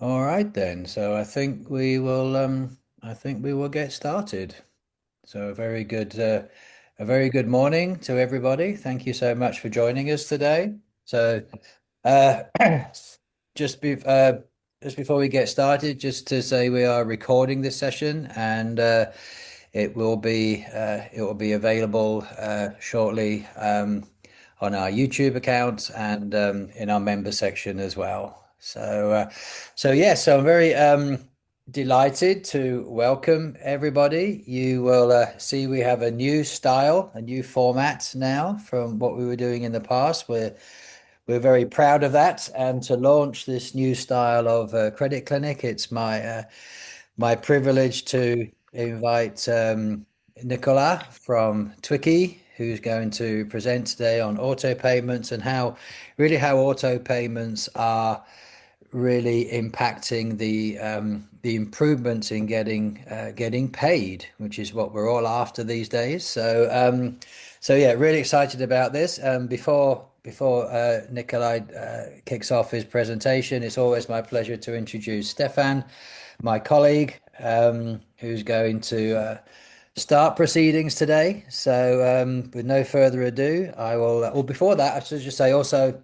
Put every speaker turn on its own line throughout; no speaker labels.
All right then. So I think we will get started. So a very good morning to everybody. Thank you so much for joining us today. So uh, just be, uh, just before we get started, just to say we are recording this session and it will be available shortly on our YouTube account and in our member section as well. So I'm very delighted to welcome everybody. You will see we have a new style, a new format now from what we were doing in the past. We're very proud of that, and to launch this new style of credit clinic, it's my privilege to invite Nicola from Twicky, who's going to present today on auto payments and how auto payments are really impacting the improvements in getting paid, which is what we're all after these days. So yeah, really excited about this. Before Nikolai kicks off his presentation, it's always my pleasure to introduce Stefan, my colleague, who's going to start proceedings today. So with no further ado, I will. Well, before that, I should just say also.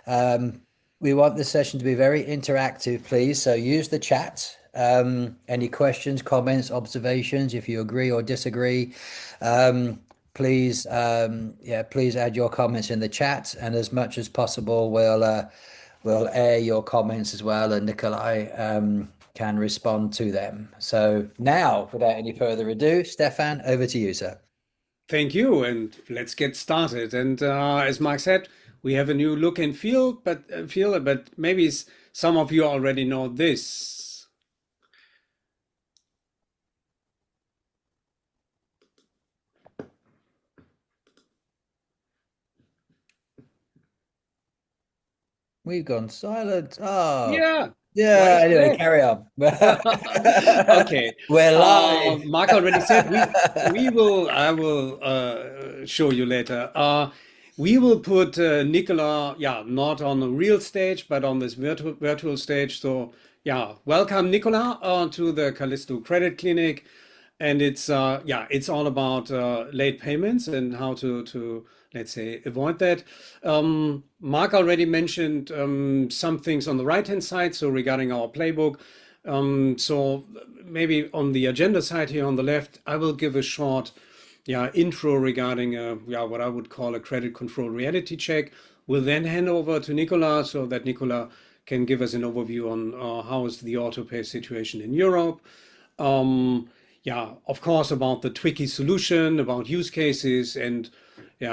Um, we want this session to be very interactive, please. So use the chat. Any questions, comments, observations, if you agree or disagree, please add your comments in the chat. And as much as possible, we'll air your comments as well, and Nikolai can respond to them. So now, without any further ado, Stefan, over to you, sir.
Thank you, and let's get started. And as Mark said, we have a new look and feel, but maybe some of you already know this.
We've gone silent. Oh,
Yeah, what
yeah.
is
Anyway,
that?
carry on.
Okay.
We're live.
Mark already said we will. I will show you later. We will put Nicola, yeah, not on a real stage, but on this virtual stage. So yeah, welcome Nicola to the Callisto Credit Clinic, and it's all about late payments and how to let's say avoid that. Mark already mentioned some things on the right hand side, so regarding our playbook. So maybe on the agenda side here on the left, I will give a short intro regarding what I would call a credit control reality check. We'll then hand over to Nicola so that Nicola can give us an overview on how is the auto pay situation in Europe. Of course, about the Twicky solution, about use cases, and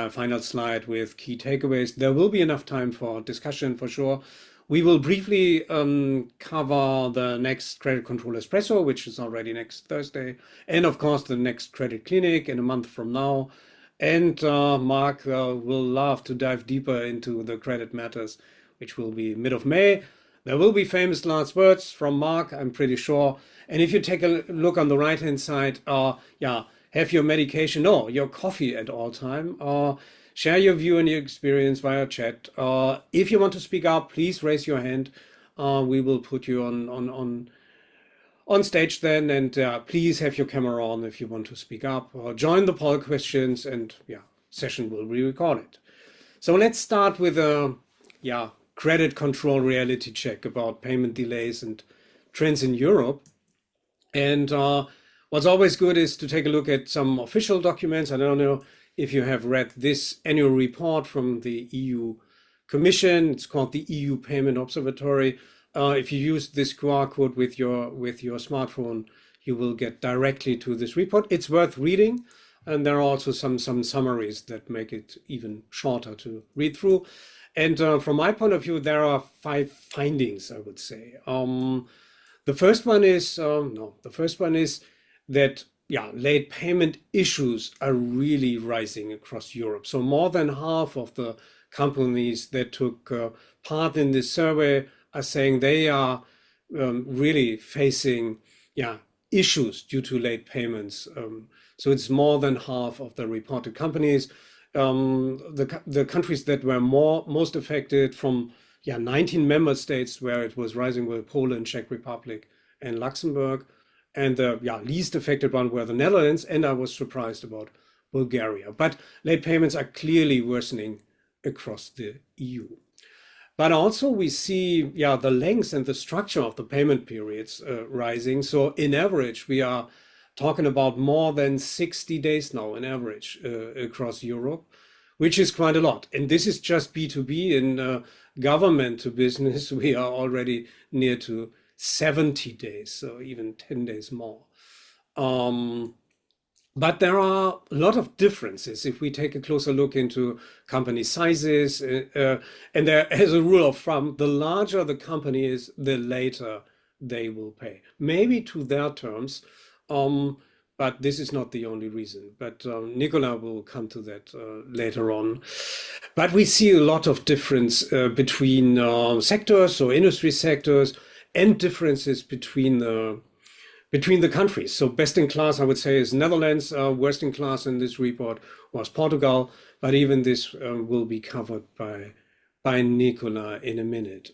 final slide with key takeaways. There will be enough time for discussion for sure. We will briefly cover the next Credit Control Espresso, which is already next Thursday, and of course the next Credit Clinic in a month from now. And Mark will love to dive deeper into the credit matters, which will be mid of May. There will be famous last words from Mark, I'm pretty sure. And if you take a look on the right-hand side, have your medication, no, your coffee at all time. Share your view and your experience via chat. If you want to speak up, please raise your hand. We will put you on stage then, and please have your camera on if you want to speak up. Join the poll questions, and session will be recorded. So let's start with a credit control reality check about payment delays and trends in Europe. And what's always good is to take a look at some official documents. I don't know if you have read this annual report from the EU Commission. It's called the EU Payment Observatory. If you use this QR code with your smartphone, you will get directly to this report. It's worth reading, and there are also some summaries that make it even shorter to read through. And from my point of view, there are 5 findings, I would say. The first one is that late payment issues are really rising across Europe. So more than half of the companies that took part in this survey are saying they are really facing issues due to late payments. So it's more than half of the reported companies. The countries that were most affected from 19 member states where it was rising were Poland, Czech Republic, and Luxembourg. And the least affected one were the Netherlands, and I was surprised about Bulgaria. But late payments are clearly worsening across the EU. But also we see, the length and the structure of the payment periods rising. So in average, we are talking about more than 60 days now in average across Europe, which is quite a lot. And this is just B2B. In government to business, we are already near to 70 days, so even 10 days more. But there are a lot of differences if we take a closer look into company sizes. And there, as a rule of thumb, the larger the company is, the later they will pay. Maybe to their terms, but this is not the only reason. But Nicola will come to that later on. But we see a lot of difference between sectors, so industry sectors, and differences between the countries. So best in class, I would say, is Netherlands. Worst in class in this report was Portugal, but even this will be covered by Nicola in a minute.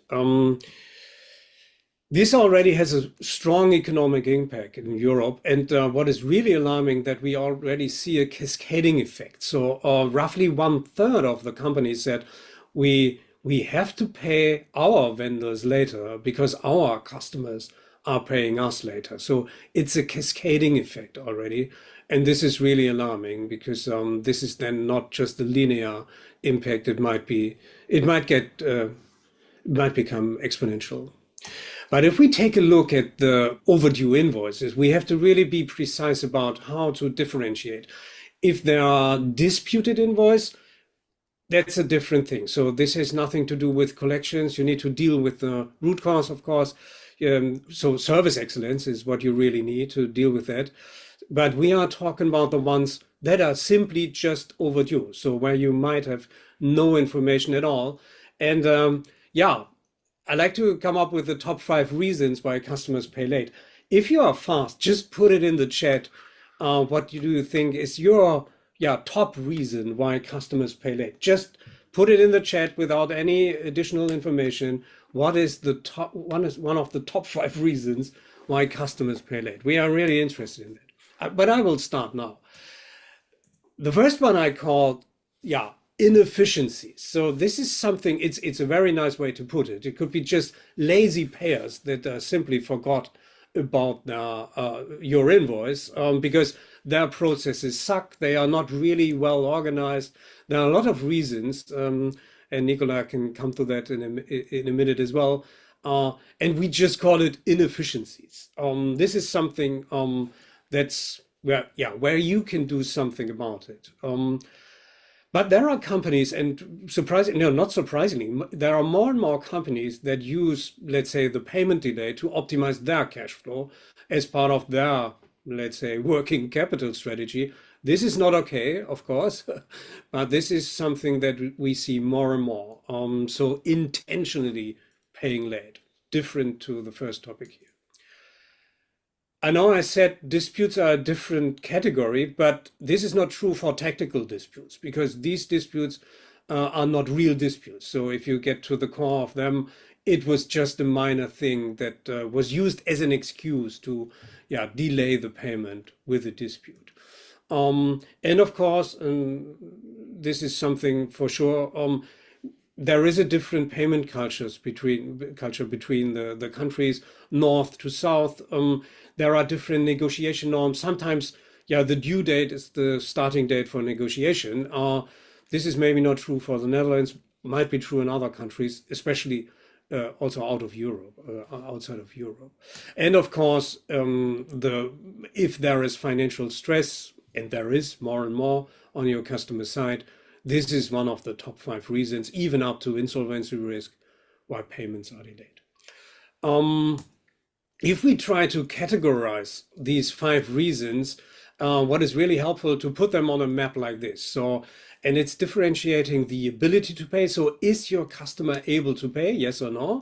This already has a strong economic impact in Europe, and what is really alarming that we already see a cascading effect. So roughly 1/3 of the companies said we have to pay our vendors later because our customers are paying us later. So it's a cascading effect already. And this is really alarming because this is then not just a linear impact. It might become exponential. But if we take a look at the overdue invoices, we have to really be precise about how to differentiate. If there are disputed invoice, that's a different thing. So this has nothing to do with collections. You need to deal with the root cause, of course. So service excellence is what you really need to deal with that. But we are talking about the ones that are simply just overdue. So where you might have no information at all. And I like to come up with the top 5 reasons why customers pay late. If you are fast, just put it in the chat. What do you think is your top reason why customers pay late? Just put it in the chat without any additional information. What is the top one of the top 5 reasons why customers pay late? We are really interested in that. But I will start now. The first one I call inefficiencies. So this is something, it's a very nice way to put it. It could be just lazy payers that simply forgot about your invoice because their processes suck. They are not really well organized. There are a lot of reasons, and Nicola can come to that in a minute as well. And we just call it inefficiencies. This is something that's where you can do something about it. But there are companies, and not surprisingly, there are more and more companies that use, let's say, the payment delay to optimize their cash flow as part of their, let's say, working capital strategy. This is not okay, of course, but this is something that we see more and more. So intentionally paying late, different to the first topic here. I know I said disputes are a different category, but this is not true for tactical disputes because these disputes are not real disputes. So if you get to the core of them, it was just a minor thing that was used as an excuse to delay the payment with a dispute. And of course, this is something for sure, there is a different payment culture between the countries, north to south. There are different negotiation norms. Sometimes, the due date is the starting date for negotiation. This is maybe not true for the Netherlands, might be true in other countries, especially also outside of Europe. And of course, if there is financial stress, and there is more and more on your customer side, this is one of the top 5 reasons, even up to insolvency risk, why payments are delayed. If we try to categorize these 5 reasons, what is really helpful to put them on a map like this. So, and it's differentiating the ability to pay. So is your customer able to pay? Yes or no?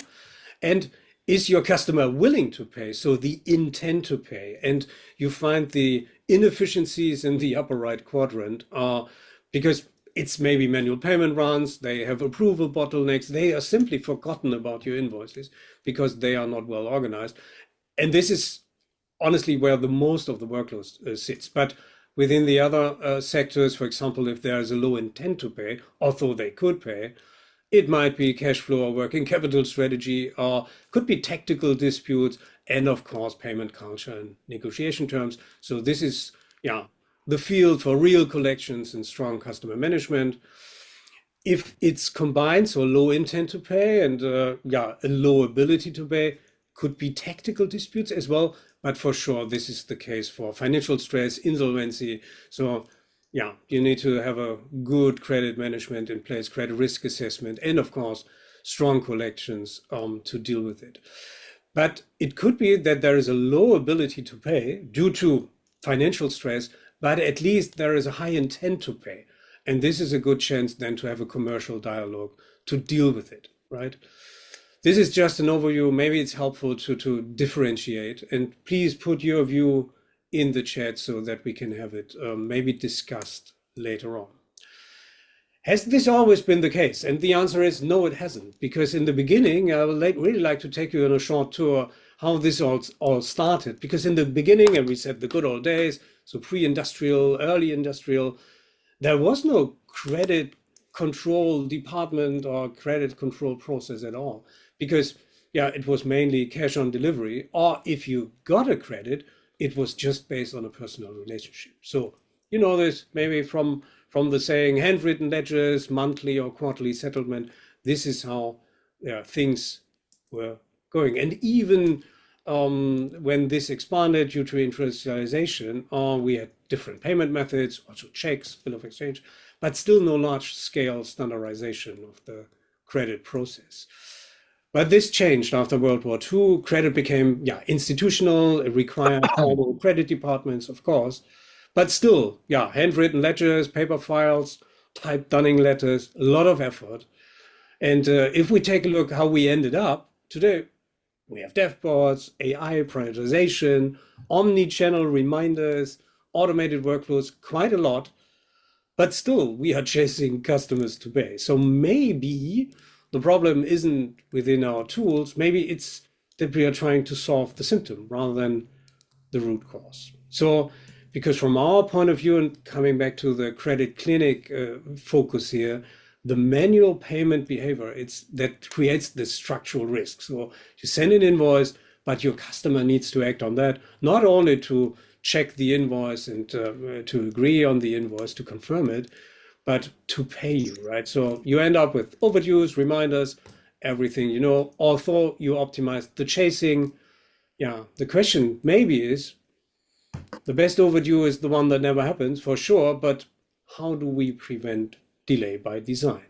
And is your customer willing to pay? So the intent to pay. And you find the inefficiencies in the upper right quadrant because it's maybe manual payment runs, they have approval bottlenecks, they are simply forgotten about your invoices because they are not well organized. And this is honestly where the most of the workload sits. But within the other sectors, for example, if there is a low intent to pay, although they could pay, it might be cash flow or working capital strategy, or could be tactical disputes, and of course, payment culture and negotiation terms. So this is, yeah, the field for real collections and strong customer management. If it's combined, so low intent to pay and yeah, a low ability to pay, could be tactical disputes as well. But for sure, this is the case for financial stress, insolvency. So yeah, you need to have a good credit management in place, credit risk assessment, and of course, strong collections to deal with it. But it could be that there is a low ability to pay due to financial stress, but at least there is a high intent to pay. And this is a good chance then to have a commercial dialogue to deal with it, right? This is just an overview. Maybe it's helpful to differentiate. And please put your view in the chat so that we can have it maybe discussed later on. Has this always been the case? And the answer is no, it hasn't. Because in the beginning, I would really like to take you on a short tour how this all started. Because in the beginning, and we said the good old days, so pre-industrial, early industrial, there was no credit control department or credit control process at all. Because, yeah, it was mainly cash on delivery. Or if you got a credit, it was just based on a personal relationship. So you know this maybe from the saying handwritten ledgers, monthly or quarterly settlement. This is how things were going. And even when this expanded due to industrialization, we had different payment methods, also checks, bill of exchange, but still no large scale standardization of the credit process. But this changed after World War II. Credit became institutional, it required formal credit departments, of course. But still, handwritten ledgers, paper files, typed dunning letters, a lot of effort. And if we take a look how we ended up today, we have dashboards, AI prioritization, omni-channel reminders, automated workflows, quite a lot. But still, we are chasing customers to pay. So maybe the problem isn't within our tools. Maybe it's that we are trying to solve the symptom rather than the root cause. So because from our point of view, and coming back to the credit clinic focus here, the manual payment behavior, it's that creates this structural risk. So you send an invoice, but your customer needs to act on that, not only to check the invoice and to agree on the invoice, to confirm it, but to pay you, right? So you end up with overdues, reminders, everything, you know, although you optimize the chasing. Yeah, the question maybe is, the best overdue is the one that never happens, for sure, but how do we prevent delay by design?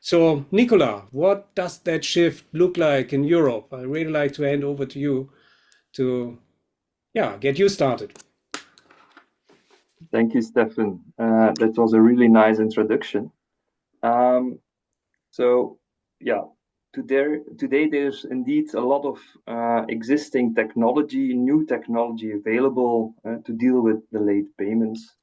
So, Nicola, what does that shift look like in Europe? I really like to hand over to you to, get you started.
Thank you, Stefan. That was a really nice introduction. So, today there's indeed a lot of existing technology, new technology available to deal with the late payments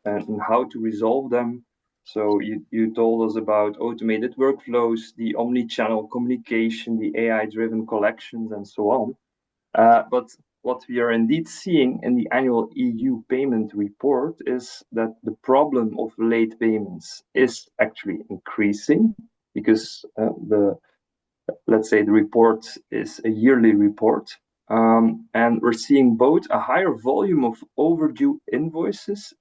and how to resolve them. So you told us about automated workflows, the omni-channel communication, the AI-driven collections, and so on. But what we are indeed seeing in the annual EU payment report is that the problem of late payments is actually increasing because let's say the report is a yearly report. And we're seeing both a higher volume of overdue invoices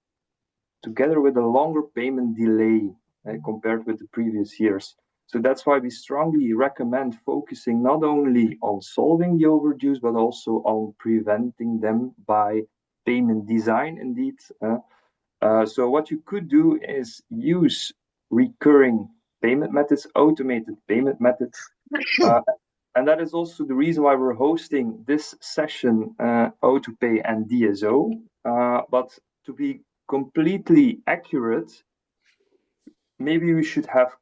together with a longer payment delay compared with the previous years. So that's why we strongly recommend focusing not only on solving the overdues, but also on preventing them by payment design, indeed. So what you could do is use recurring payment methods, automated payment methods. And that is also the reason why we're hosting this session, Autopay and DSO. But to be completely accurate, maybe we should have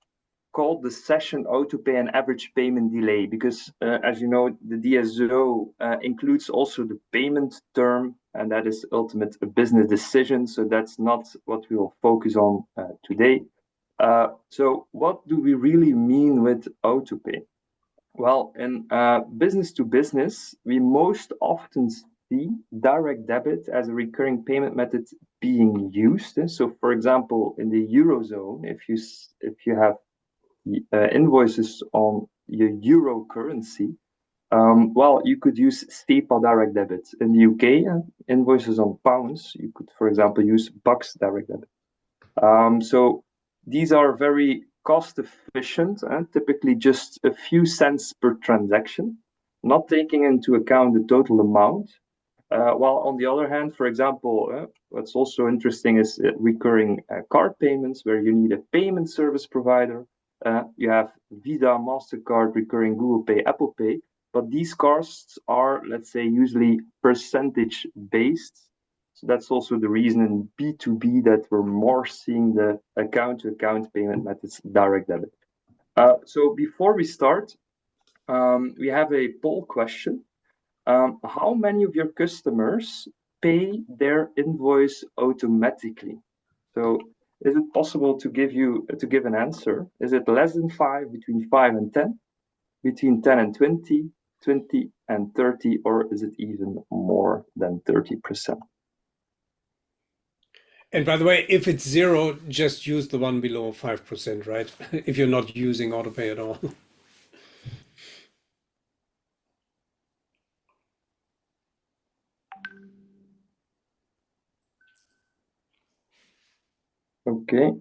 called the session Autopay and average payment delay, because as you know, the DSO includes also the payment term, and that is ultimate a business decision. So that's not what we will focus on today. So what do we really mean with autopay? Well, in business to business, we most often see direct debit as a recurring payment method being used. So, for example, in the Eurozone, if you have invoices on your euro currency, well, you could use SEPA direct debit. In the UK, invoices on pounds, you could, for example, use Bucks direct debit. So these are very cost efficient and typically just a few cents per transaction, not taking into account the total amount. While on the other hand, for example, what's also interesting is recurring card payments where you need a payment service provider. You have Visa, MasterCard, recurring Google Pay, Apple Pay, but these costs are, let's say, usually percentage based. So that's also the reason in B2B that we're more seeing the account-to-account payment methods direct debit. So before we start, we have a poll question. How many of your customers pay their invoice automatically? So is it possible to give an answer? Is it less than 5, between 5 and 10, between 10 and 20, 20 and 30, or is it even more than 30%?
And by the way, if it's 0, just use the one below 5%, right? If you're not using autopay at all.
Okay.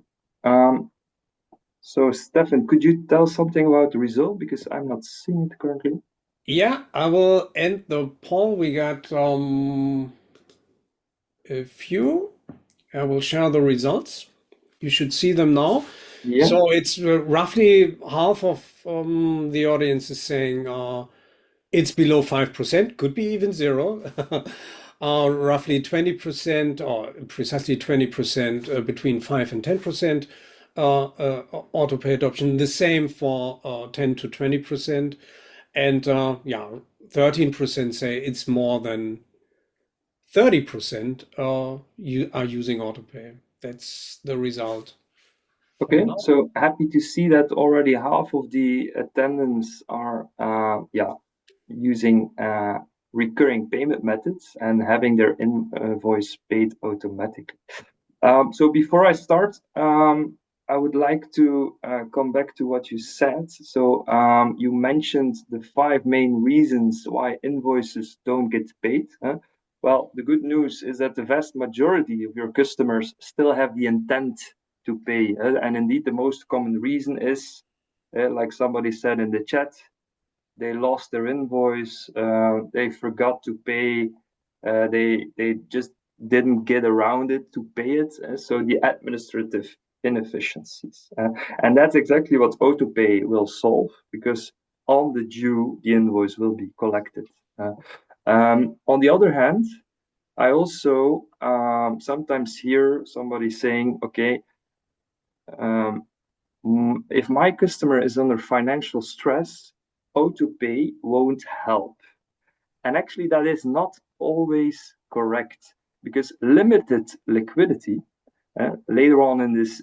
So Stefan, could you tell something about the result? Because I'm not seeing it currently.
Yeah, I will end the poll. We got a few. I will share the results. You should see them now.
Yeah.
So it's roughly half of the audience is saying it's below 5%, could be even 0. Roughly 20%, or precisely 20%, between 5 and 10% autopay adoption. The same for 10 to 20%. And yeah, 13% say it's more than 30% you are using autopay. That's the result.
Okay, so happy to see that already half of the attendants are using recurring payment methods and having their invoice paid automatically. So before I start, I would like to come back to what you said. So you mentioned the 5 main reasons why invoices don't get paid. Well, the good news is that the vast majority of your customers still have the intent to pay. And indeed, the most common reason is, like somebody said in the chat, they lost their invoice, they forgot to pay, they just didn't get around it to pay it. So the administrative inefficiencies. And that's exactly what autopay will solve, because on the due, the invoice will be collected. On the other hand, I also sometimes hear somebody saying, okay, if my customer is under financial stress, autopay won't help. And actually, that is not always correct, because limited liquidity. Later on in this,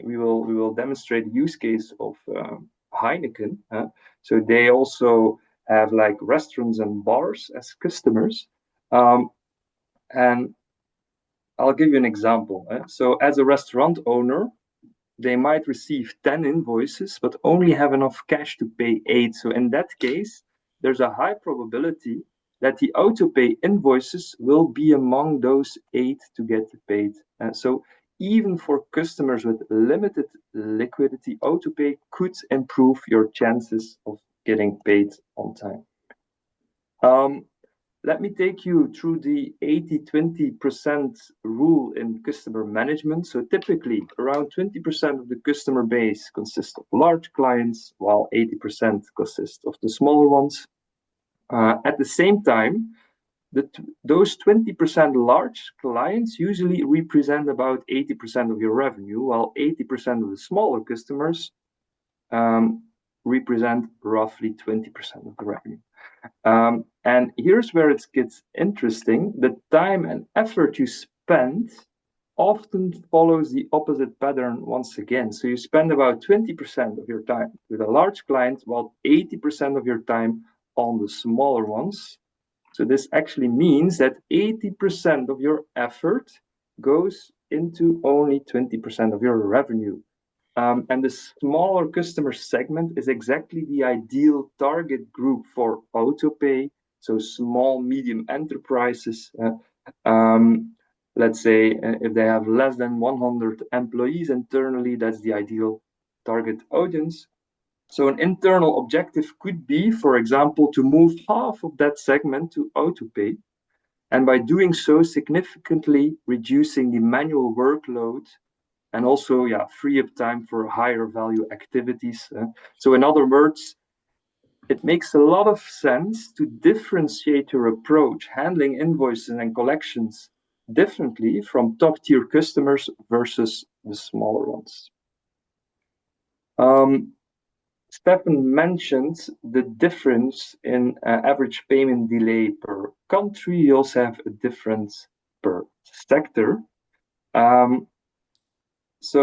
we will demonstrate the use case of Heineken. So they also have like restaurants and bars as customers, and I'll give you an example. So as a restaurant owner, they might receive 10 invoices, but only have enough cash to pay 8. So in that case, there's a high probability that the autopay invoices will be among those 8 to get paid. So even for customers with limited liquidity, autopay could improve your chances of getting paid on time. Let me take you through the 80-20% rule in customer management. So typically, around 20% of the customer base consists of large clients, while 80% consists of the smaller ones. At the same time, those 20% large clients usually represent about 80% of your revenue, while 80% of the smaller customers represent roughly 20% of the revenue. And here's where it gets interesting. The time and effort you spend often follows the opposite pattern once again. So you spend about 20% of your time with a large client, while 80% of your time on the smaller ones. So this actually means that 80% of your effort goes into only 20% of your revenue. And the smaller customer segment is exactly the ideal target group for autopay. So small, medium enterprises, let's say if they have less than 100 employees internally, that's the ideal target audience. So an internal objective could be, for example, to move half of that segment to autopay, and by doing so, significantly reducing the manual workload and also free up time for higher value activities. So in other words, it makes a lot of sense to differentiate your approach, handling invoices and collections differently from top tier customers versus the smaller ones. Stefan mentioned the difference in average payment delay per country. You also have a difference per sector. So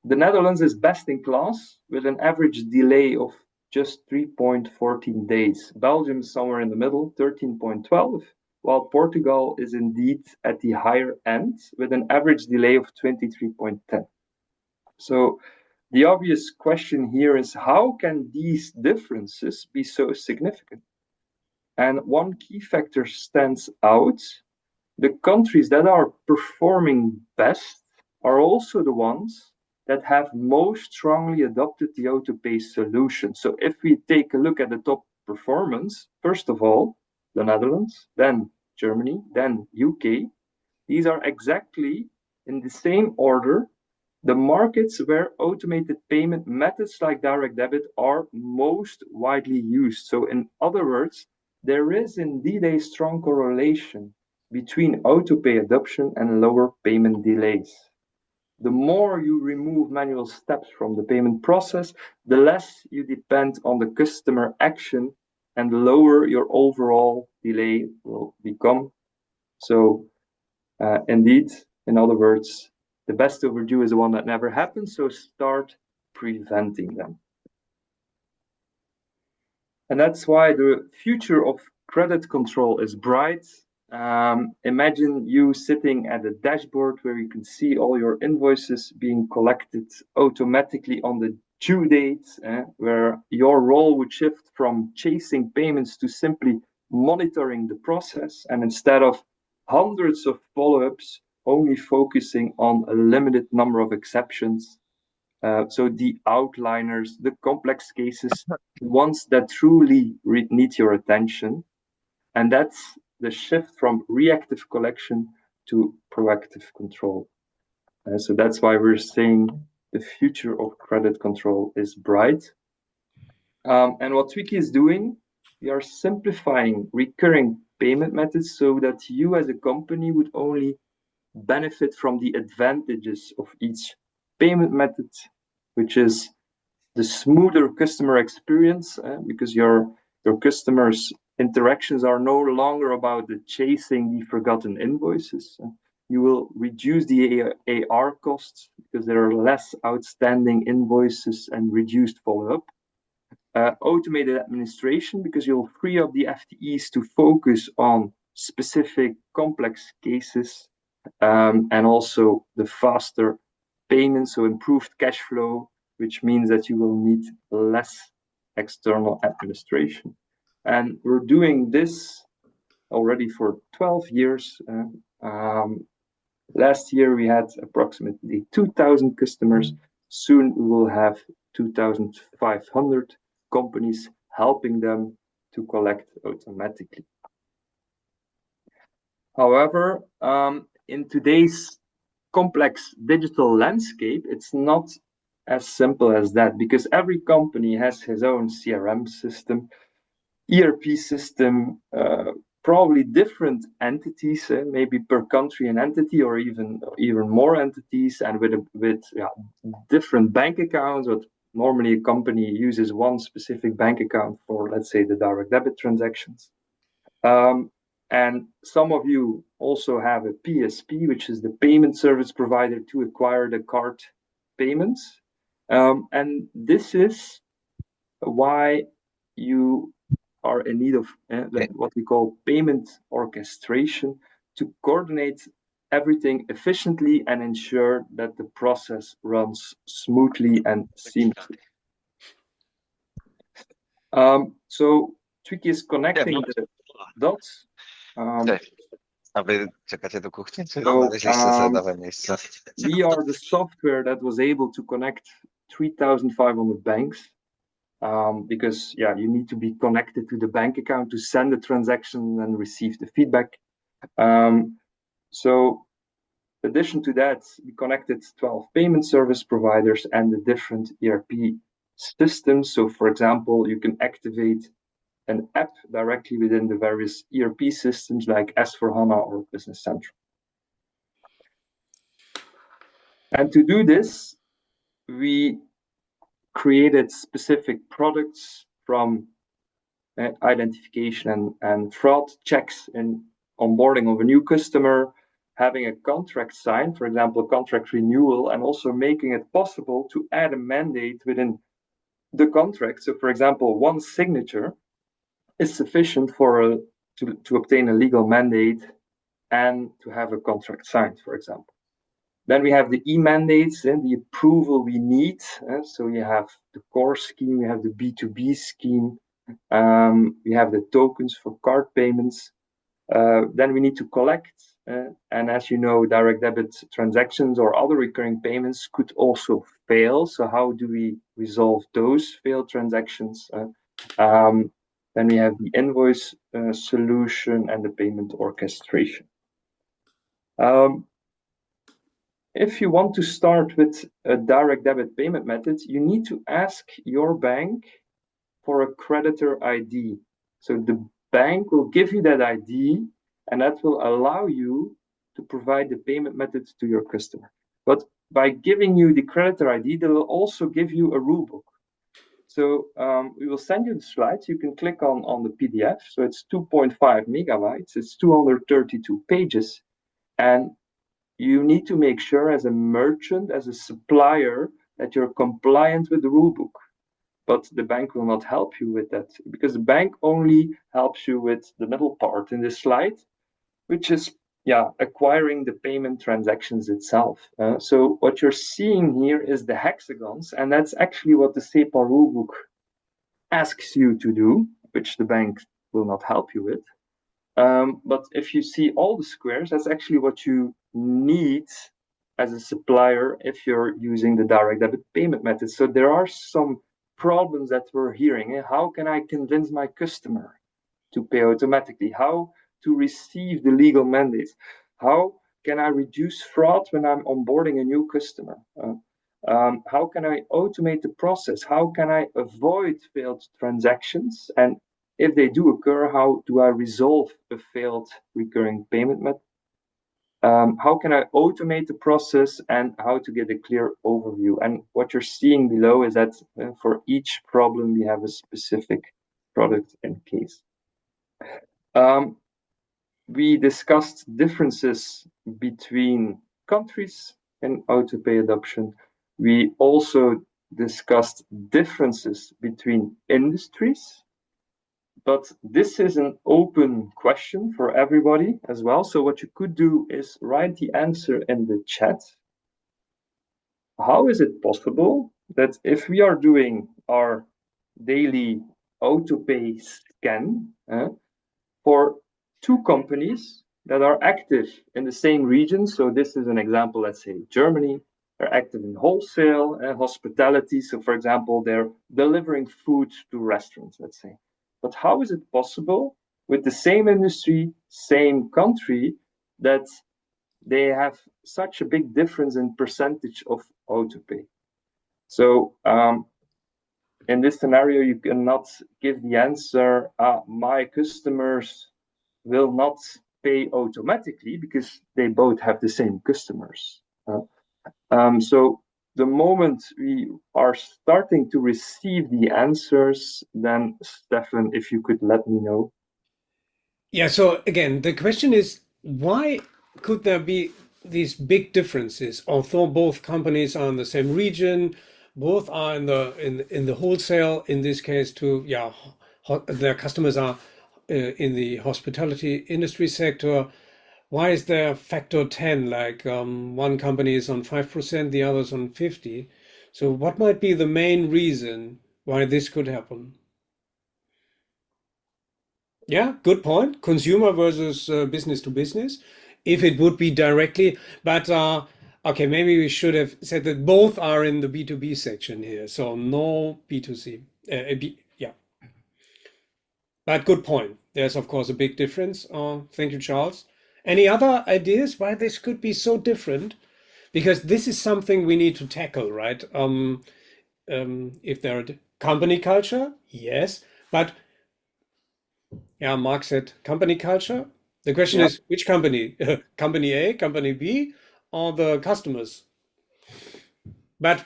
the Netherlands is best in class with an average delay of just 3.14 days. Belgium is somewhere in the middle, 13.12, while Portugal is indeed at the higher end with an average delay of 23.10. So the obvious question here is, how can these differences be so significant? And one key factor stands out. The countries that are performing best are also the ones that have most strongly adopted the autopay solution. So if we take a look at the top performance, first of all, the Netherlands, then Germany, then UK, these are exactly in the same order the markets where automated payment methods like direct debit are most widely used. So in other words, there is indeed a strong correlation between autopay adoption and lower payment delays. The more you remove manual steps from the payment process, the less you depend on the customer action and the lower your overall delay will become. So indeed, in other words, the best overdue is the one that never happens, so start preventing them. And that's why the future of credit control is bright. Imagine you sitting at a dashboard where you can see all your invoices being collected automatically on the due dates, where your role would shift from chasing payments to simply monitoring the process, and instead of hundreds of follow-ups, only focusing on a limited number of exceptions. So the outliners, the complex cases, the ones that truly need your attention. And that's the shift from reactive collection to proactive control. So that's why we're saying the future of credit control is bright. And what Twiki is doing, we are simplifying recurring payment methods so that you as a company would only benefit from the advantages of each payment method, which is the smoother customer experience, because your customers' interactions are no longer about the chasing the forgotten invoices. You will reduce the AR costs because there are less outstanding invoices and reduced follow-up. Automated administration because you'll free up the FTEs to focus on specific complex cases, and also the faster payments, so improved cash flow, which means that you will need less external administration. And we're doing this already for 12 years. Last year we had approximately 2,000 customers. Soon we will have 2,500 companies helping them to collect automatically. However, in today's complex digital landscape, it's not as simple as that, because every company has his own CRM system, ERP system, probably different entities, maybe per country and entity, or even more entities, and with different bank accounts. But normally a company uses one specific bank account for, let's say, the direct debit transactions. And some of you also have a PSP, which is the payment service provider to acquire the card payments. And this is why you are in need of what we call payment orchestration to coordinate everything efficiently and ensure that the process runs smoothly and seamlessly. So Tricky is connecting the dots. We are the software that was able to connect 3,500 banks. Because you need to be connected to the bank account to send the transaction and receive the feedback. So in addition to that, we connected 12 payment service providers and the different ERP systems. So for example, you can activate an app directly within the various ERP systems like S/4HANA or Business Central. And to do this, we created specific products from identification and fraud checks in onboarding of a new customer, having a contract signed, for example, contract renewal, and also making it possible to add a mandate within the contract. So, for example, one signature is sufficient for to obtain a legal mandate and to have a contract signed, for example. Then we have the e-mandates and the approval we need. So you have the core scheme, you have the B2B scheme, we have the tokens for card payments. Then we need to collect, and as you know, direct debit transactions or other recurring payments could also fail. So how do we resolve those failed transactions? Then we have the invoice solution and the payment orchestration. If you want to start with a direct debit payment method, you need to ask your bank for a creditor ID. So the bank will give you that ID, and that will allow you to provide the payment methods to your customer. But by giving you the creditor ID, they will also give you a rulebook. So we will send you the slides. You can click on the PDF. So it's 2.5 megabytes. It's 232 pages. And you need to make sure as a merchant, as a supplier, that you're compliant with the rulebook. But the bank will not help you with that, because the bank only helps you with the middle part in this slide, which is acquiring the payment transactions itself. So what you're seeing here is the hexagons, and that's actually what the SEPA rulebook asks you to do, which the bank will not help you with. But if you see all the squares, that's actually what you need as a supplier if you're using the direct debit payment method. So there are some problems that we're hearing. How can I convince my customer to pay automatically? How to receive the legal mandates? How can I reduce fraud when I'm onboarding a new customer? How can I automate the process? How can I avoid failed transactions? And if they do occur, how do I resolve a failed recurring payment method? How can I automate the process, and how to get a clear overview? And what you're seeing below is that for each problem, we have a specific product and case. We discussed differences between countries in autopay adoption. We also discussed differences between industries. But this is an open question for everybody as well. So what you could do is write the answer in the chat. How is it possible that if we are doing our daily autopay scan for two companies that are active in the same region, so this is an example, let's say Germany, they're active in wholesale and hospitality. So for example, they're delivering food to restaurants, let's say. But how is it possible with the same industry, same country, that they have such a big difference in percentage of autopay? So in this scenario, you cannot give the answer, my customers will not pay automatically because they both have the same customers. So the moment we are starting to receive the answers, then Stefan, if you could let me know.
Yeah, so again, the question is, why could there be these big differences? Although both companies are in the same region, both are in the wholesale, in this case, to yeah, their customers are in the hospitality industry sector. Why is there factor 10? Like one company is on 5%, the other's on 50. So what might be the main reason why this could happen? Yeah, good point. Consumer versus business to business. If it would be directly, but okay, maybe we should have said that both are in the B2B section here, so no B2C. Yeah, but good point. There's of course a big difference. Thank you, Charles. Any other ideas why this could be so different? Because this is something we need to tackle, right? If there are company culture, yes, but yeah, Mark said company culture. The question
Yeah.
is which company? Company A, company B, or the customers? But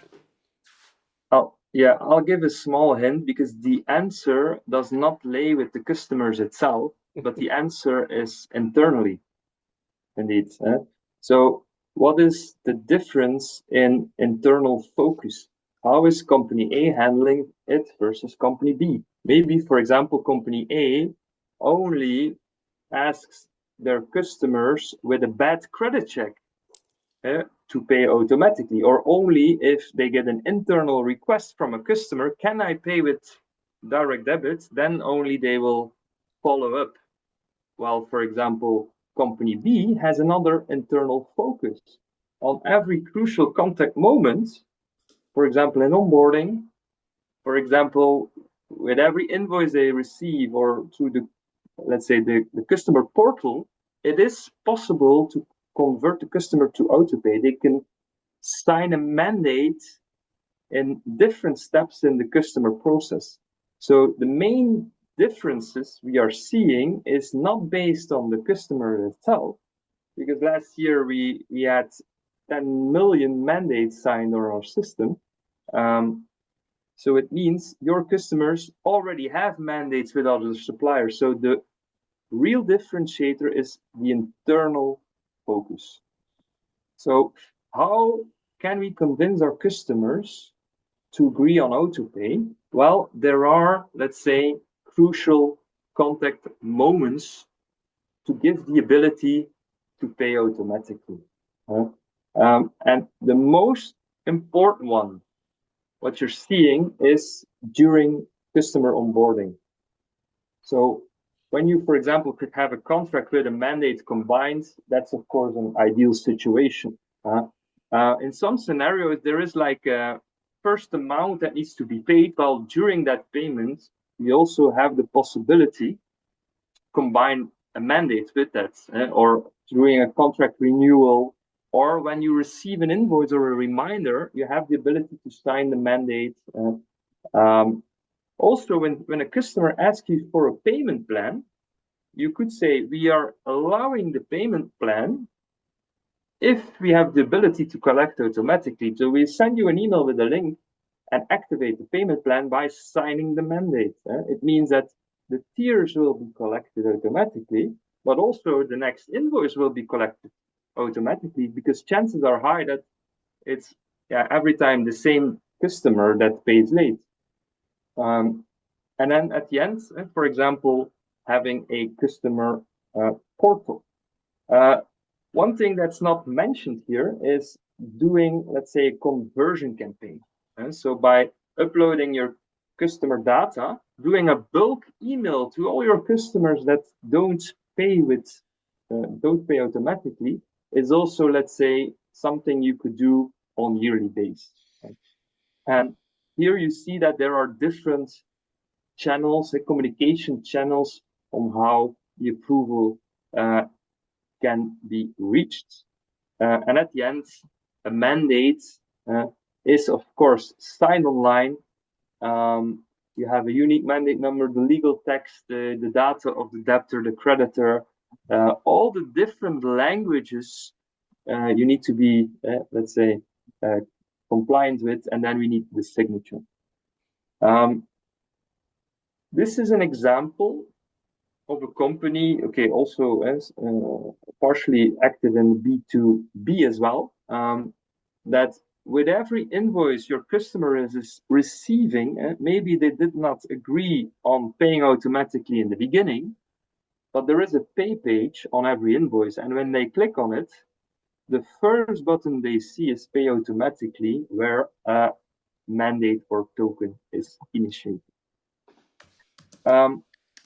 I'll give a small hint because the answer does not lay with the customers itself, but the answer is internally, indeed. So, what is the difference in internal focus? How is company A handling it versus company B? Maybe, for example, company A only asks their customers with a bad credit check to pay automatically, or only if they get an internal request from a customer, can I pay with direct debit? Then only they will follow up. While, for example, company B has another internal focus on every crucial contact moment, for example, in onboarding, for example, with every invoice they receive or through the, let's say, the customer portal, it is possible to convert the customer to autopay. They can sign a mandate in different steps in the customer process. So the main differences we are seeing is not based on the customer itself, because last year we had 10 million mandates signed on our system. So it means your customers already have mandates with other suppliers. So the real differentiator is the internal focus. So how can we convince our customers to agree on autopay? Well, there are, let's say, crucial contact moments to give the ability to pay automatically. And the most important one, what you're seeing, is during customer onboarding. So when you, for example, could have a contract with a mandate combined, that's of course an ideal situation. In some scenarios, there is like a first amount that needs to be paid, while during that payment, we also have the possibility to combine a mandate with that, or during a contract renewal, or when you receive an invoice or a reminder, you have the ability to sign the mandate. Also, when a customer asks you for a payment plan, you could say we are allowing the payment plan if we have the ability to collect automatically. So we send you an email with a link and activate the payment plan by signing the mandate. It means that the tiers will be collected automatically, but also the next invoice will be collected automatically, because chances are high that it's every time the same customer that pays late. And then at the end, for example, having a customer portal. One thing that's not mentioned here is doing, let's say, a conversion campaign. And so by uploading your customer data, doing a bulk email to all your customers that don't pay automatically is also, let's say, something you could do on yearly basis. Right? And here you see that there are different channels, communication channels on how the approval can be reached. And at the end, a mandate is, of course, signed online. You have a unique mandate number, the legal text, the data of the debtor, the creditor, all the different languages you need to be, let's say, compliant with, and then we need the signature. This is an example of a company, okay, also as partially active in B2B as well, that with every invoice your customer is receiving, maybe they did not agree on paying automatically in the beginning, but there is a pay page on every invoice, and when they click on it, the first button they see is pay automatically, where a mandate or token is initiated.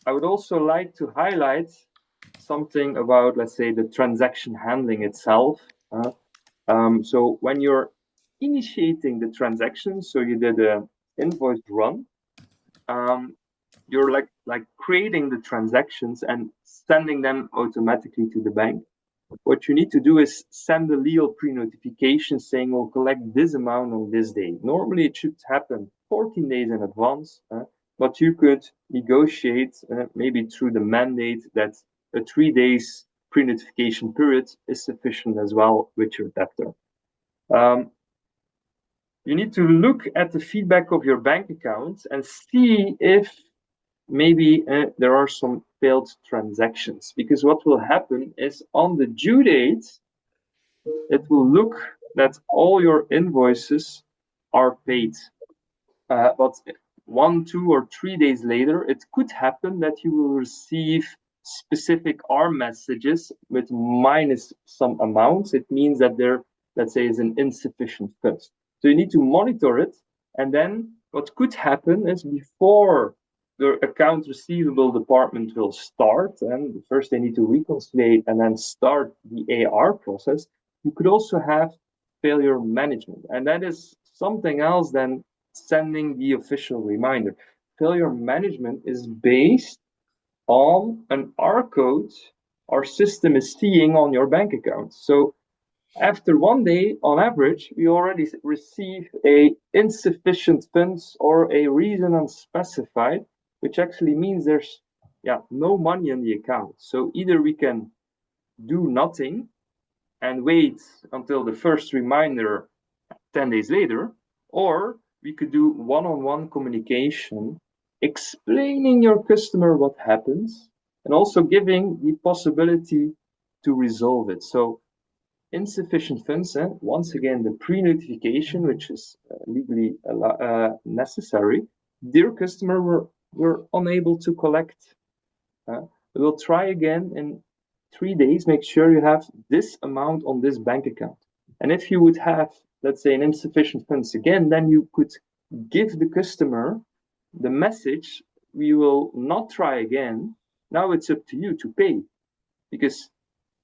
I would also like to highlight something about, let's say, the transaction handling itself. So when you're initiating the transaction, so you did an invoice run, you're like creating the transactions and sending them automatically to the bank. What you need to do is send a legal pre-notification saying we'll collect this amount on this day. Normally it should happen 14 days in advance, but you could negotiate maybe through the mandate that a 3 days pre-notification period is sufficient as well with your debtor. You need to look at the feedback of your bank account and see if maybe there are some failed transactions, because what will happen is on the due date, it will look that all your invoices are paid. But 1, 2, or 3 days later, it could happen that you will receive specific R messages with minus some amounts. It means that there, let's say, is an insufficient funds. So you need to monitor it. And then what could happen is before the account receivable department will start, and first they need to reconcile and then start the AR process, you could also have failure management. And that is something else than sending the official reminder. Failure management is based on an R code our system is seeing on your bank account. So after 1 day, on average, we already receive a insufficient funds or a reason unspecified, which actually means there's no money in the account. So either we can do nothing and wait until the first reminder 10 days later, or we could do one-on-one communication, explaining your customer what happens, and also giving the possibility to resolve it. So insufficient funds, once again, the pre-notification, which is legally necessary. Dear customer, we're unable to collect. We'll try again in 3 days. Make sure you have this amount on this bank account. And if you would have, let's say, an insufficient funds again, then you could give the customer the message, we will not try again. Now it's up to you to pay, because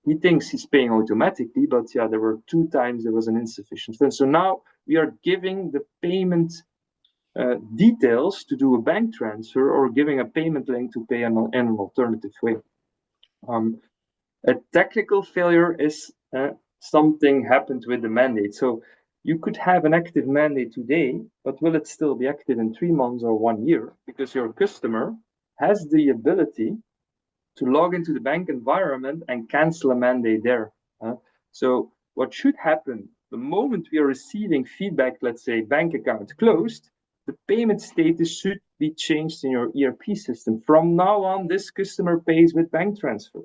he thinks he's paying automatically, but there were 2 times there was an insufficient fund. So now we are giving the payment details to do a bank transfer, or giving a payment link to pay in an alternative way. A technical failure is something happened with the mandate. So you could have an active mandate today, but will it still be active in 3 months or 1 year? Because your customer has the ability to log into the bank environment and cancel a mandate there. So what should happen, the moment we are receiving feedback, let's say bank account closed, the payment status should be changed in your ERP system. From now on, this customer pays with bank transfer.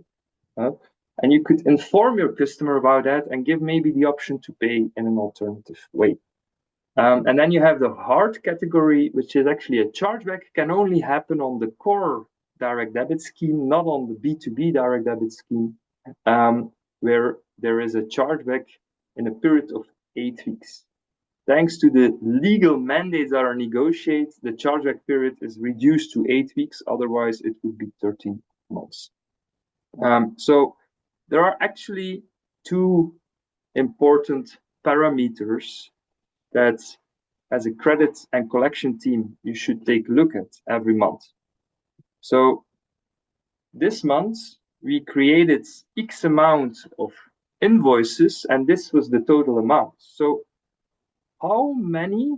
And you could inform your customer about that and give maybe the option to pay in an alternative way. And then you have the hard category, which is actually a chargeback, can only happen on the core direct debit scheme, not on the B2B direct debit scheme, where there is a chargeback in a period of 8 weeks. Thanks to the legal mandates that are negotiated, the chargeback period is reduced to 8 weeks. Otherwise, it would be 13 months. So there are actually 2 important parameters that, as a credit and collection team, you should take a look at every month. So this month, we created X amount of invoices, and this was the total amount. So how many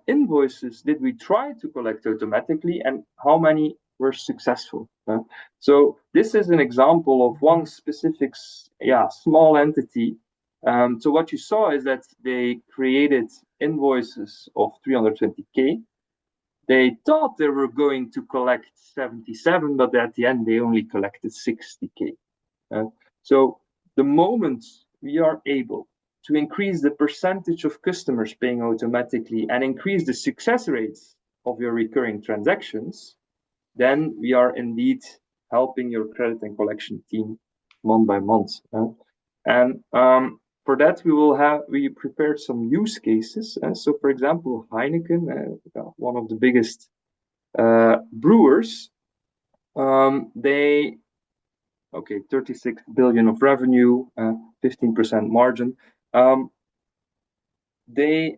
invoices did we try to collect automatically, and how many were successful? So this is an example of one specific small entity. So what you saw is that they created invoices of 320K. They thought they were going to collect 77, but at the end they only collected 60K. So the moment we are able to increase the percentage of customers paying automatically and increase the success rates of your recurring transactions, then we are indeed helping your credit and collection team month by month. And for that, we prepared some use cases. So, for example, Heineken, one of the biggest brewers, they 36 billion of revenue, 15% margin. They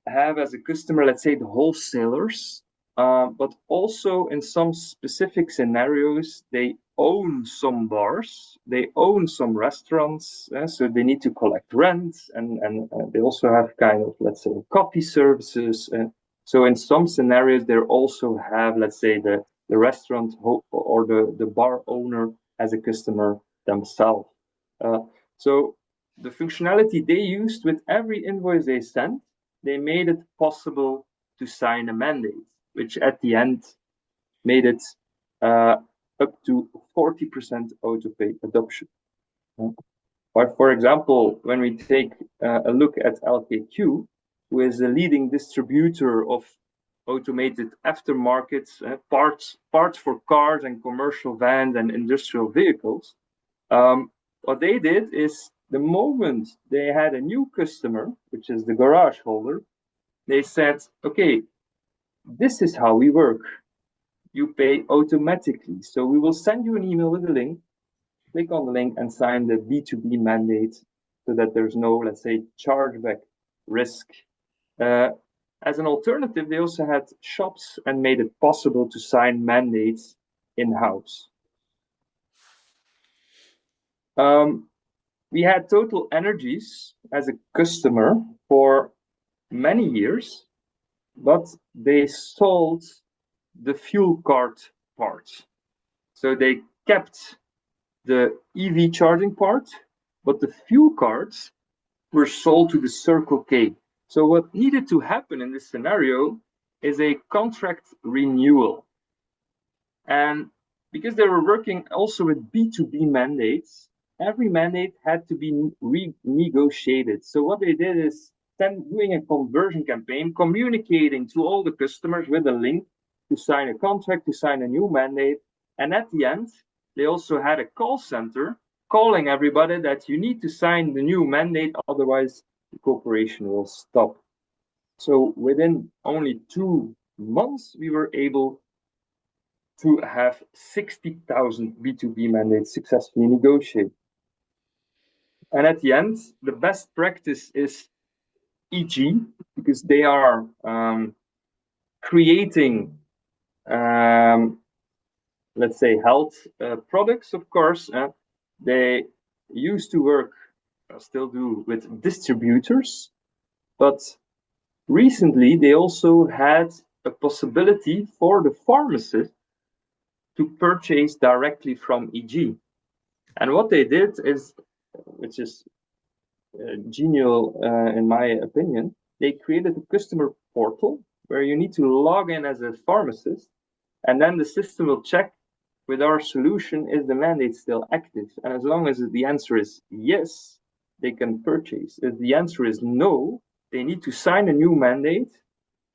have as a customer, let's say, the wholesalers, but also in some specific scenarios, they own some bars, they own some restaurants, so they need to collect rent, and they also have kind of, let's say, coffee services. So in some scenarios, they also have, let's say, the restaurant or the bar owner as a customer themselves. So the functionality they used with every invoice they sent, they made it possible to sign a mandate, which at the end made it up to 40% auto-pay adoption. But for example, when we take a look at LKQ, who is a leading distributor of automated aftermarket parts for cars and commercial vans and industrial vehicles, what they did is the moment they had a new customer, which is the garage holder, they said, okay, this is how we work. You pay automatically. So we will send you an email with a link. Click on the link and sign the B2B mandate so that there's no, let's say, chargeback risk. As an alternative, they also had shops and made it possible to sign mandates in-house. We had Total Energies as a customer for many years, but they sold the fuel card part. So they kept the EV charging part, but the fuel cards were sold to the Circle K. So what needed to happen in this scenario is a contract renewal. And because they were working also with B2B mandates, every mandate had to be renegotiated. So what they did is doing a conversion campaign, communicating to all the customers with a link to sign a contract, to sign a new mandate. And at the end, they also had a call center calling everybody that you need to sign the new mandate, otherwise the cooperation will stop. So within only 2 months, we were able to have 60,000 B2B mandates successfully negotiated. And at the end, the best practice is EG, because they are creating, let's say, health products, of course. They used to work, still do, with distributors, but recently they also had a possibility for the pharmacist to purchase directly from EG. And what they did is, which is genial in my opinion, they created a customer portal where you need to log in as a pharmacist, and then the system will check with our solution, is the mandate still active? And as long as the answer is yes, they can purchase. If the answer is no, they need to sign a new mandate.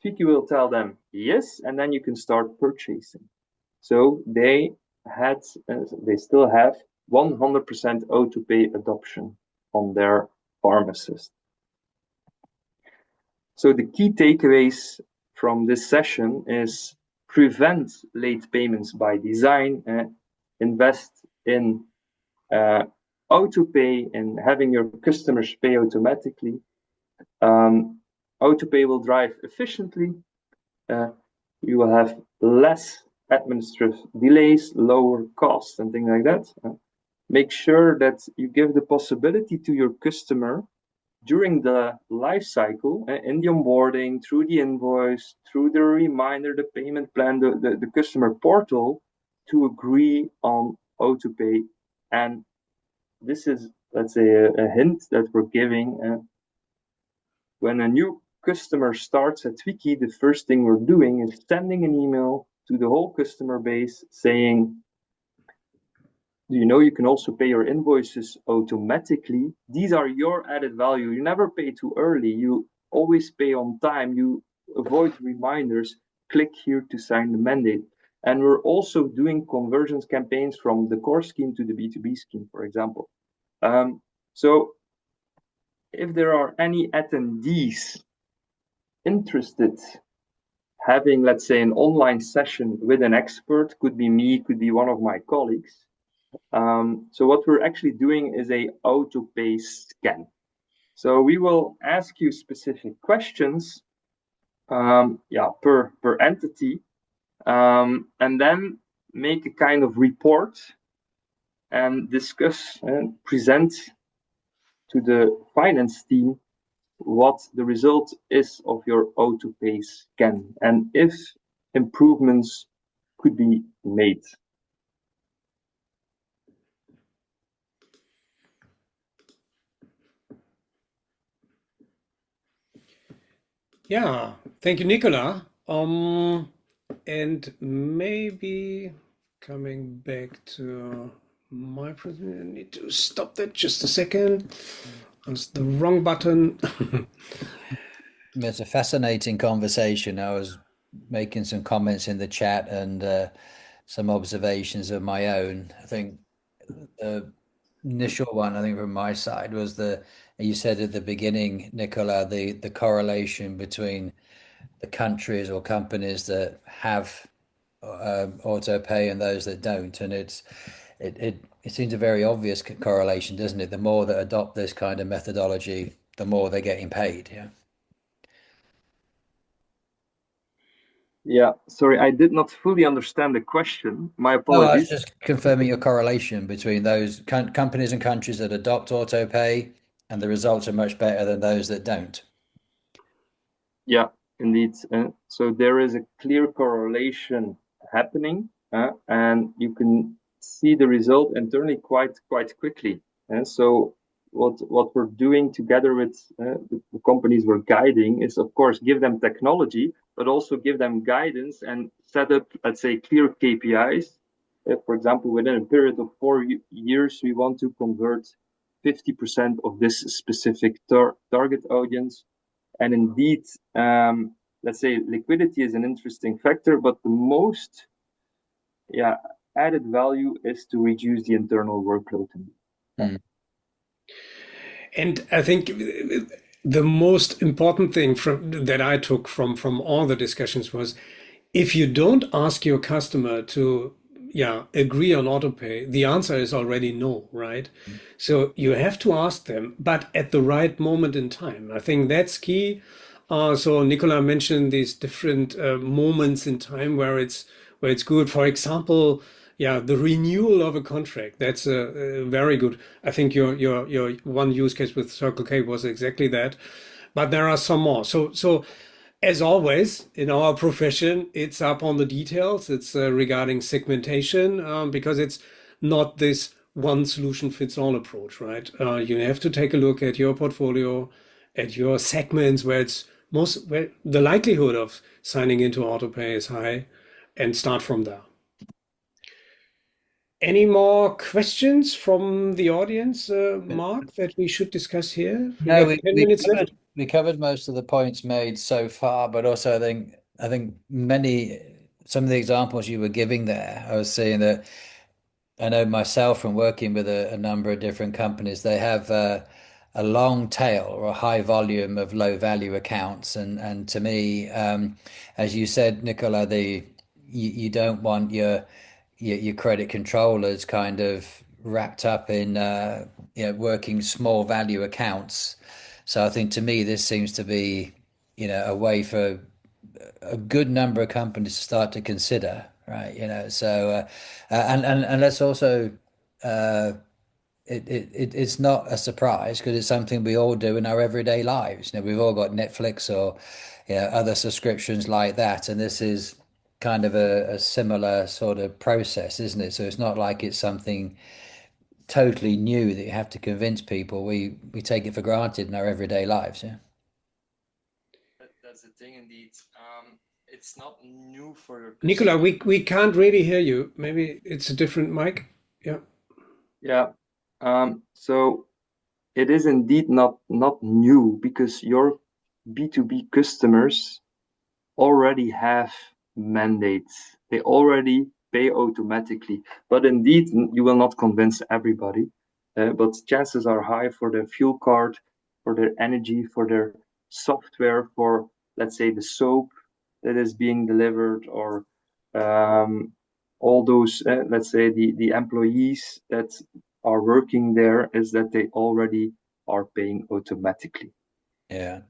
Fiki will tell them yes, and then you can start purchasing. So they still have 100% auto-pay adoption on their pharmacist. So the key takeaways from this session is prevent late payments by design, invest in auto-pay and having your customers pay automatically. Auto-pay will drive efficiently. You will have less administrative delays, lower costs, and things like that. Make sure that you give the possibility to your customer during the life cycle, in the onboarding, through the invoice, through the reminder, the payment plan, the customer portal, to agree on auto-pay. And this is, let's say, a hint that we're giving. When a new customer starts at Wiki, the first thing we're doing is sending an email to the whole customer base saying, do you know you can also pay your invoices automatically? These are your added value. You never pay too early. You always pay on time. You avoid reminders. Click here to sign the mandate. And we're also doing conversions campaigns from the core scheme to the B2B scheme, for example. So if there are any attendees interested having, let's say, an online session with an expert, could be me, could be one of my colleagues. So what we're actually doing is a auto-pay scan. So we will ask you specific questions, per entity, and then make a kind of report and discuss and present to the finance team what the result is of your auto-pay scan and if improvements could be made.
Yeah, thank you, Nicola. And maybe coming back to my presentation, I need to stop that just a second. That's the wrong button.
It's a fascinating conversation. I was making some comments in the chat and some observations of my own. I think the initial one, I think from my side, was you said at the beginning, Nicola, the correlation between the countries or companies that have auto pay and those that don't. And it seems a very obvious correlation, doesn't it? The more that adopt this kind of methodology, the more they're getting paid. Yeah.
Yeah, sorry, I did not fully understand the question. My
Oh, I was
apologies.
just confirming your correlation between those companies and countries that adopt auto pay, and the results are much better than those that don't.
Yeah, indeed. So there is a clear correlation happening, and you can see the result internally quite quickly. And so what we're doing together with the companies we're guiding is, of course, give them technology, but also give them guidance and set up, let's say, clear KPIs. For example, within a period of 4 years, we want to convert 50% of this specific target audience. And indeed, let's say liquidity is an interesting factor, but the most added value is to reduce the internal workload.
Mm.
And I think the most important thing that I took from all the discussions was if you don't ask your customer to agree on autopay, the answer is already no, right? So you have to ask them, but at the right moment in time. I think that's key. So Nicola mentioned these different moments in time where it's good. For example, the renewal of a contract. That's a very good. I think your one use case with Circle K was exactly that. But there are some more. So as always in our profession, it's up on the details. It's regarding segmentation because it's not this one solution fits all approach, right? You have to take a look at your portfolio, at your segments where the likelihood of signing into autopay is high, and start from there. Any more questions from the audience, Mark, that we should discuss here? We
No,
got 10 minutes left.
we covered most of the points made so far, but also I think some of the examples you were giving there, I was seeing that I know myself from working with a number of different companies, they have a long tail or a high volume of low value accounts. And to me, as you said, Nicola, you don't want your credit controllers kind of wrapped up in working small value accounts. So I think to me, this seems to be, a way for a good number of companies to start to consider, right? So and let's also it's not a surprise because it's something we all do in our everyday lives. We've all got Netflix or other subscriptions like that, and this is kind of a similar sort of process, isn't it? So it's not like it's something totally new that you have to convince people. We take it for granted in our everyday lives. Yeah.
that's the thing indeed. It's not new for your
Nicola,
customer.
we can't really hear you. Maybe it's a different mic. Yeah.
Yeah. So it is indeed not new because your B2B customers already have mandates. They already pay automatically. But indeed, you will not convince everybody. But chances are high for their fuel card, for their energy, for their software, for, let's say, the soap that is being delivered, or all those, let's say, the employees that are working there, is that they already are paying automatically.
Yeah.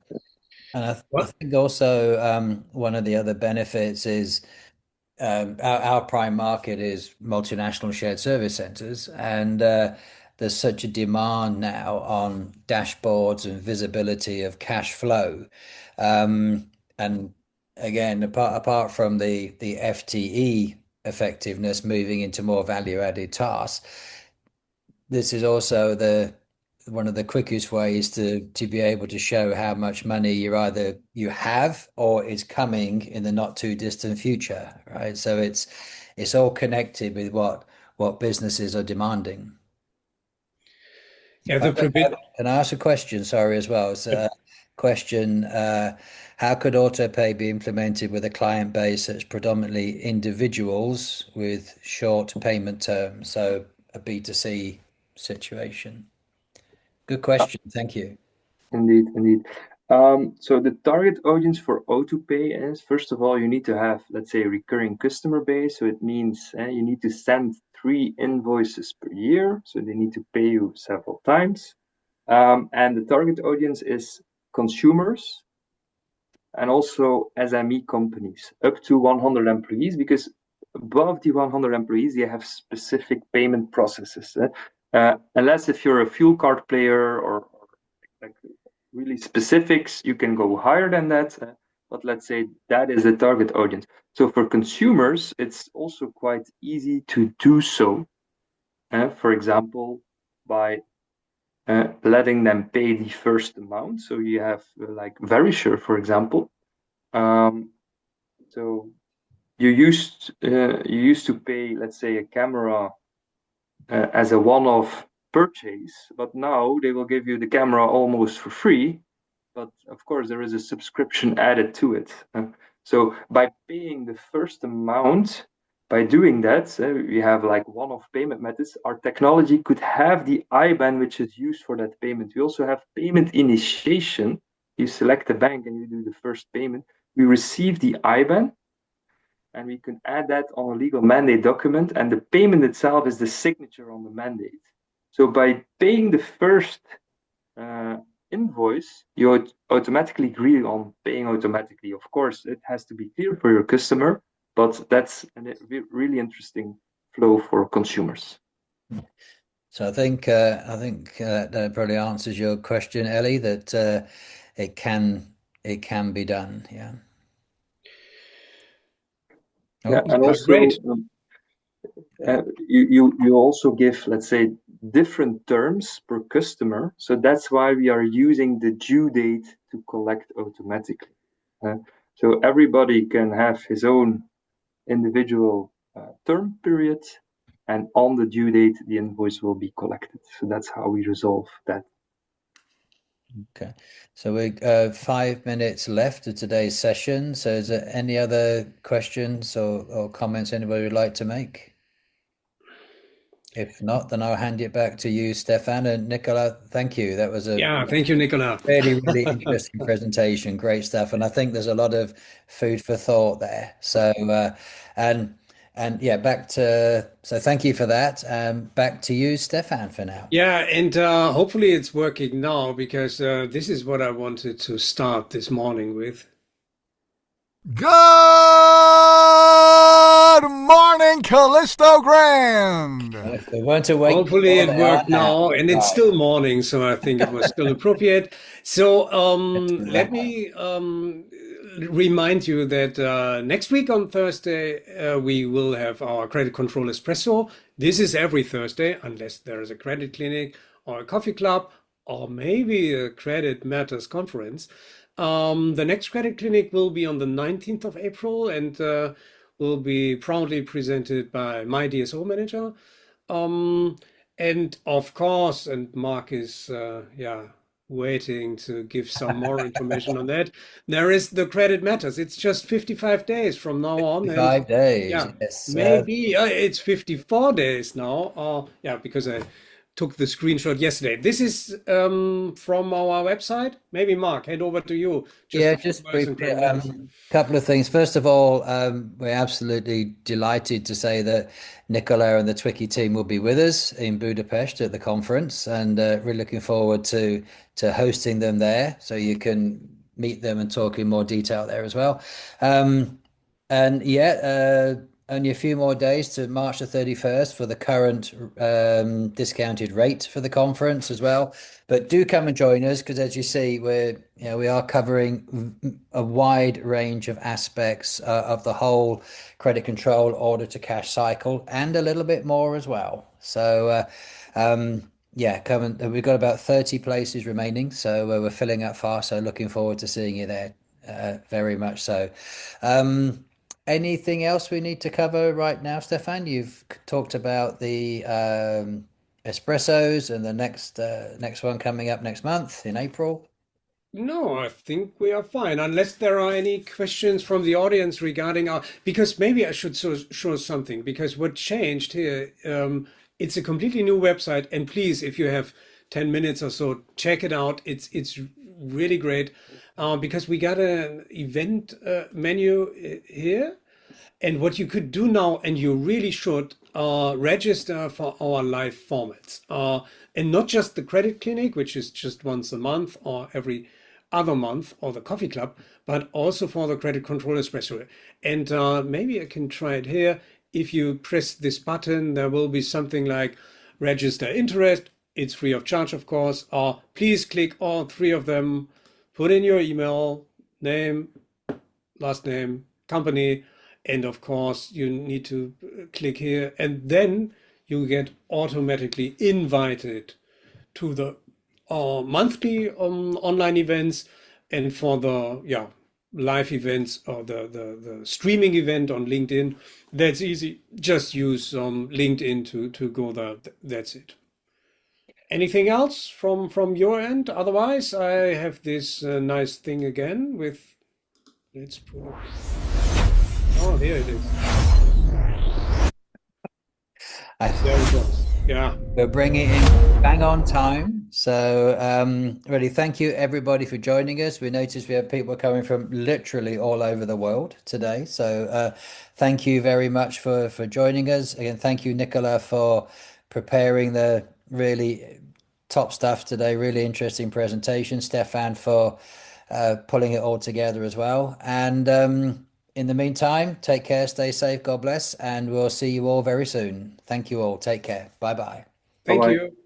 And I
What?
think also one of the other benefits is our prime market is multinational shared service centers, and there's such a demand now on dashboards and visibility of cash flow. And again, apart from the FTE effectiveness moving into more value-added tasks, this is also the one of the quickest ways to be able to show how much money you have or is coming in the not too distant future, right? So it's all connected with what businesses are demanding.
Yeah, the provision.
Can I ask a question? Sorry, as well. It's a question. How could autopay be implemented with a client base that's predominantly individuals with short payment terms? So a B2C situation. Good question. Thank you.
Indeed, indeed. So the target audience for autopay is, first of all, you need to have, let's say, a recurring customer base. So it means you need to send 3 invoices per year. So they need to pay you several times. And the target audience is consumers and also SME companies up to 100 employees, because above the 100 employees, they have specific payment processes. Unless if you're a fuel card player or like really specifics, you can go higher than that. But let's say that is the target audience. So for consumers, it's also quite easy to do so. For example, by letting them pay the first amount. So you have like Verisure, for example. So you used to pay, let's say, a camera as a one-off purchase, but now they will give you the camera almost for free. But of course, there is a subscription added to it. So by paying the first amount, by doing that, we have like one-off payment methods. Our technology could have the IBAN which is used for that payment. We also have payment initiation. You select the bank and you do the first payment. We receive the IBAN, and we can add that on a legal mandate document, and the payment itself is the signature on the mandate. So by paying the first invoice, you automatically agree on paying automatically. Of course, it has to be clear for your customer, but that's a really interesting flow for consumers.
So I think that probably answers your question, Ellie, that it can be done. Yeah.
Yeah,
Oh,
and
Yeah,
also
great.
you also give, let's say, different terms per customer. So that's why we are using the due date to collect automatically. So everybody can have his own individual term period, and on the due date, the invoice will be collected. So that's how we resolve that.
okay. So we 5 minutes left of today's session. So is there any other questions or comments anybody would like to make? If not, then I'll hand it back to you, Stefan and Nicola. Thank you. That was a
Yeah, thank you, Nicola.
really interesting presentation. Great stuff. And I think there's a lot of food for thought there. So, and yeah, so thank you for that. Back to you, Stefan, for now.
Yeah, and hopefully it's working now, because this is what I wanted to start this morning with.
Good morning, Callisto Grand.
If they weren't awake
Hopefully
before,
it
they are
worked
now.
now, and it's still morning, so I think it was still appropriate. So let
Right.
me remind you that next week on Thursday we will have our credit control espresso. This is every Thursday, unless there is a credit clinic or a coffee club or maybe a credit matters conference. The next credit clinic will be on the 19th of April and will be proudly presented by my DSO manager. Um, and of course, and Mark is waiting to give some more information on that. There is the Credit Matters. It's just 55 days from now on, and
5 days,
yeah,
yes.
maybe it's 54 days now. Yeah, because I took the screenshot yesterday. This is from our website. Maybe Mark, hand over to you. Just
Yeah,
a few
just
words on
briefly,
Credit Matters.
couple of things. First of all, we're absolutely delighted to say that Nicola and the Twicky team will be with us in Budapest at the conference, and really looking forward to hosting them there, so you can meet them and talk in more detail there as well. And yeah, only a few more days to March the 31st for the current discounted rate for the conference as well. But do come and join us because, as you see, we are covering a wide range of aspects of the whole credit control order to cash cycle and a little bit more as well. So yeah, come and we've got about 30 places remaining, so we're filling up fast. So looking forward to seeing you there, very much so. Um, Anything else we need to cover right now, Stefan? You've talked about the espressos and the next one coming up next month in April.
No, I think we are fine, unless there are any questions from the audience regarding our, because maybe I should show something, because what changed here, it's a completely new website, and please, if you have 10 minutes or so, check it out. It's really great, because we got an event menu here. And what you could do now, and you really should, register for our live formats. And not just the credit clinic, which is just once a month or every other month, or the coffee club, but also for the credit control espresso. And maybe I can try it here. If you press this button, there will be something like register interest. It's free of charge, of course. Or please click all three of them, put in your email, name, last name, company, and of course you need to click here, and then you get automatically invited to the monthly online events, and for the live events or the streaming event on LinkedIn. That's easy. Just use LinkedIn to go there. That's it. Anything else from your end? Otherwise, I have this nice thing again with, let's put it. Oh, here it is.
I
There it goes. Yeah.
We're bringing it in bang on time. So, really, thank you everybody for joining us. We noticed we have people coming from literally all over the world today. So, thank you very much for joining us. Again, thank you, Nicola, for preparing the really top stuff today. Really interesting presentation. Stefan for pulling it all together as well. And in the meantime, take care, stay safe, God bless, and we'll see you all very soon. Thank you all. Take care. Bye bye.
Bye
Thank
bye.
you.